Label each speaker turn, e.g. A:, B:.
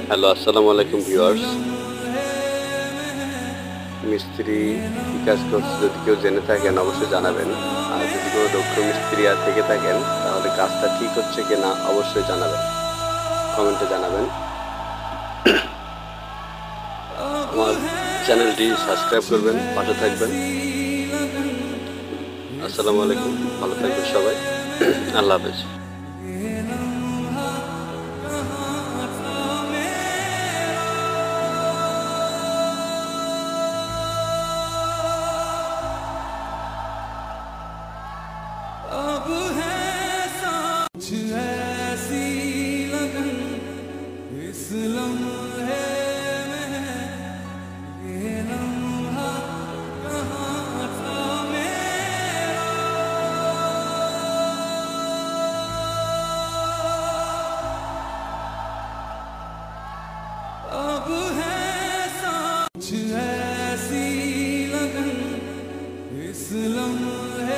A: Hello, আসসালামু আলাইকুম viewers. মিস্ত্রি কি কাজ করছে যদি কেউ জেনে থাকেন অবশ্যই জানাবেন। আর যদি কোনো দক্ষ মিস্ত্রি থেকে থাকেন তাহলে কাজটা ঠিক হচ্ছে কিনা অবশ্যই জানাবেন, কমেন্টে জানাবেন। আমার চ্যানেলটি সাবস্ক্রাইব করবেন, পাশে থাকবেন। আসসালামু আলাইকুম, ভালো থাকবেন সবাই। আল্লাহ হাফেজ।
B: अब है कुछ ऐसी लगन इस लम्हे में है, ये लम्हा कहाँ था मेरा। अब है कुछ ऐसी लगन इस लम्हे